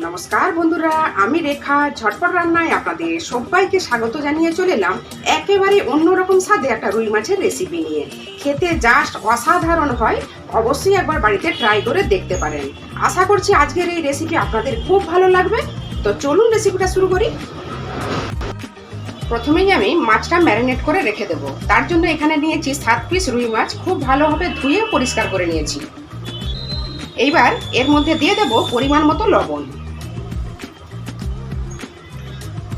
নমস্কার বন্ধুরা, আমি রেখা ঝটপট রান্নায় আপনাদের সবাইকে স্বাগত জানিয়ে চলে এলাম একেবারে অন্যরকম স্বাদে একটা রুই মাছের রেসিপি নিয়ে। খেতে জাস্ট অসাধারণ হয়, অবশ্যই একবার বাড়িতে ট্রাই করে দেখতে পারেন। আশা করছি আজকের এই রেসিপি আপনাদের খুব ভালো লাগবে। তো চলুন রেসিপিটা শুরু করি। প্রথমেই আমি মাছটা ম্যারিনেট করে রেখে দেবো। তার জন্য এখানে নিয়েছি 7 পিস রুই মাছ, খুব ভালোভাবে ধুয়ে পরিষ্কার করে নিয়েছি। এইবার এর মধ্যে দিয়ে দেব পরিমাণ মতো লবণ,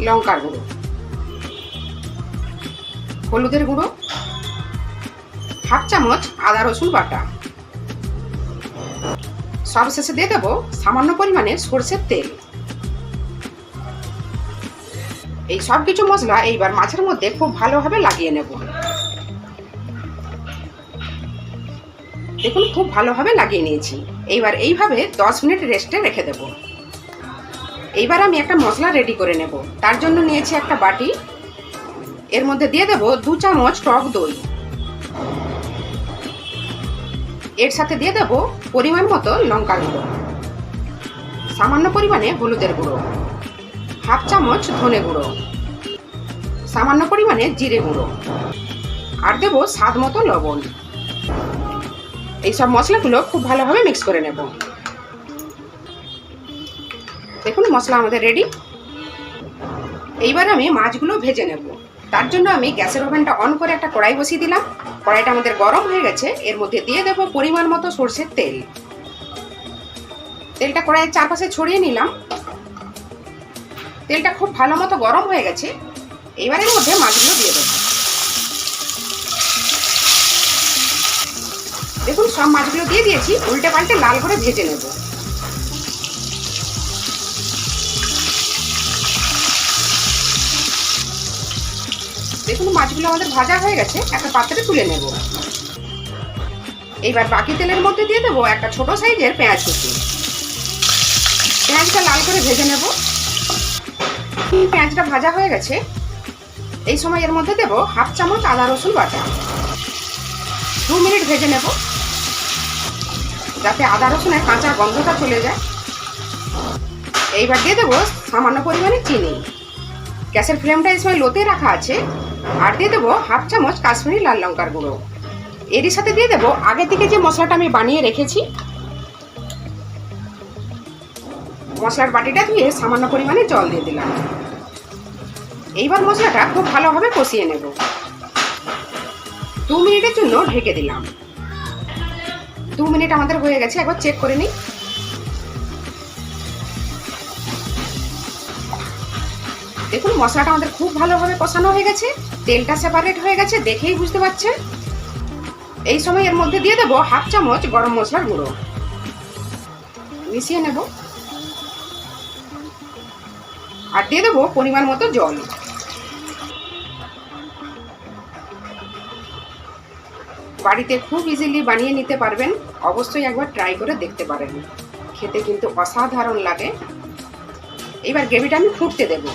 লঙ্কার গুঁড়ো, হলুদের গুঁড়ো, হাফ চামচ আদা রসুন বাটা, সবশেষে দিয়ে দেব সামান্য পরিমাণে সরষের তেল। এই সব কিছু মশলা এইবার মাছের মধ্যে খুব ভালোভাবে লাগিয়ে নেব। দেখুন খুব ভালোভাবে লাগিয়ে নিয়েছি। এইবার এইভাবে 10 মিনিট রেস্টে রেখে দেব। এইবার আমি একটা মশলা রেডি করে নেব। তার জন্য নিয়েছি একটা বাটি, এর মধ্যে দিয়ে দেব 2 চামচ টক দই, এর সাথে দিয়ে দেব পরিমাণ মতো লঙ্কার গুঁড়ো, সামান্য পরিমাণে হলুদের গুঁড়ো, হাফ চামচ ধনে গুঁড়ো, সামান্য পরিমাণে জিরে গুঁড়ো, আর দেব স্বাদ মতো লবণ। এই সব মশলাগুলো খুব ভালোভাবে মিক্স করে নেব। দেখুন মশলা আমাদের রেডি। এইবার আমি মাছগুলো ভেজে নেব। তার জন্য আমি গ্যাসের ওভেনটা অন করে একটা কড়াই বসিয়ে দিলাম। কড়াইটা আমাদের গরম হয়ে গেছে। এর মধ্যে দিয়ে দেব পরিমাণ মতো সরষের তেল। তেলটা কড়াইয়ের চারপাশে ছড়িয়ে নিলাম। তেলটা খুব ভালো মতো গরম হয়ে গেছে। এইবার এর মধ্যে মাছগুলো দিয়ে দেব। দেখুন সব মাছগুলো দিয়ে দিয়েছি। উল্টে পাল্টে লাল করে ভেজে নেব। দেখুন মাছগুলো আমাদের ভাজা হয়ে গেছে। একটা পাত্রে তুলে নেব। এইবার বাকি তেলের মধ্যে দিয়ে দেবো একটা ছোট সাইজের পেঁয়াজ কুচি। পেঁয়াজটা লাল করে ভেজে নেব। পেঁয়াজটা ভাজা হয়ে গেছে। এই সময় এর মধ্যে দেব হাফ চামচ আদা রসুন বাটা। 2 মিনিট ভেজে নেব, যাতে আদা রসুনের কাঁচা গন্ধটা চলে যায়। এইবার দিয়ে দেবো সামান্য পরিমাণে চিনি। গ্যাসের ফ্লেমটা এই সময় লোতে রাখা আছে। আর দিয়ে দেবো হাফ চামচ কাশ্মীরি লাল লঙ্কার গুঁড়ো। এরই সাথে দিয়ে দেবো আগে থেকে যে মশলাটা আমি বানিয়ে রেখেছি। মশলার বাটিটা ধুয়ে সামান্য পরিমাণে জল দিয়ে দিলাম। এইবার মশলাটা খুব ভালোভাবে কষিয়ে নেব। 2 মিনিটের জন্য ঢেকে দিলাম। 2 মিনিট আমাদের হয়ে গেছে, একবার চেক করে নিই। দেখুন মশলাটা আমাদের খুব ভালোভাবে কষানো হয়ে গেছে। তেলটা সেপারেট হয়ে গেছে, দেখেই বুঝতে পারছেন। এই সময় এর মধ্যে দিয়ে দেবো হাফ চামচ গরম মশলার গুঁড়ো, মিশিয়ে নেব। আর দিয়ে দেবো পরিমাণ মতো জল। বাড়িতে খুব ইজিলি বানিয়ে নিতে পারবেন। অবশ্যই একবার ট্রাই করে দেখতে পারেন। খেতে কিন্তু অসাধারণ লাগে। এবার গ্রেভিটা আমি ফুটতে দেব।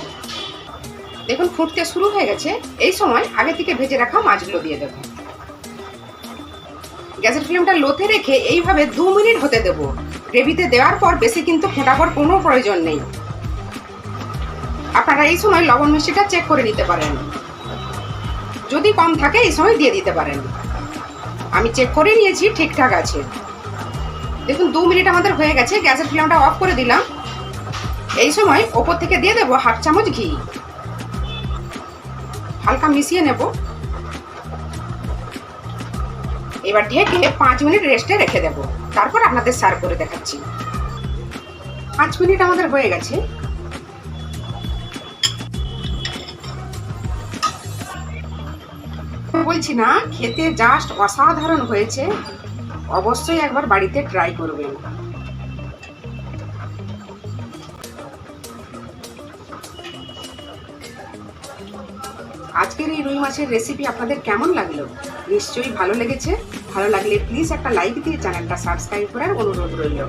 দেখুন ফুটতে শুরু হয়ে গেছে। এই সময় আগে থেকে ভেজে রাখা মাছগুলো দিয়ে দেব। গ্যাসের ফ্লেমটা লোতে রেখে এইভাবে 2 মিনিট হতে দেব। গ্রেভিতে দেওয়ার পর বেশি কিন্তু ফোটাবার কোনো প্রয়োজন নেই। আপনারা এই সময় লবণ মিষ্টিটা চেক করে নিতে পারেন। যদি কম থাকে এই সময় দিয়ে দিতে পারেন। আমি চেক করে নিয়েছি, ঠিকঠাক আছে। দেখুন 2 মিনিট আমাদের হয়ে গেছে। গ্যাসের ফ্লেমটা অফ করে দিলাম। এই সময় ওপর থেকে দিয়ে দেবো হাফ চামচ ঘি। হালকা মিশিয়ে নেব। এবার ঢেকে 5 মিনিট রেস্টে রেখে দেব। তারপর আপনাদের সার্ভ করে দেখাচ্ছি। 5 মিনিট আমাদের হয়ে গেছে। বলছি না, খেতে জাস্ট অসাধারণ হয়েছে। অবশ্যই একবার বাড়িতে ট্রাই করবেন। আজকের এই রুই মাছের রেসিপি আপনাদের কেমন লাগলো? নিশ্চয়ই ভালো লেগেছে। ভালো লাগলে প্লিজ একটা লাইক দিয়ে চ্যানেলটা সাবস্ক্রাইব করার অনুরোধ রইল।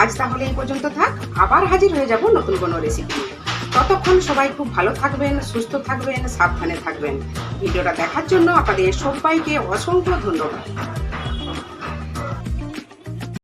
আজ তাহলে এই পর্যন্ত থাক। আবার হাজির হয়ে যাব নতুন কোনো রেসিপি। ততক্ষণ সবাই খুব ভালো থাকবেন, সুস্থ থাকবেন, সাবধানে থাকবেন। ভিডিওটা দেখার জন্য আপনাদের সবাইকে অসংখ্য ধন্যবাদ।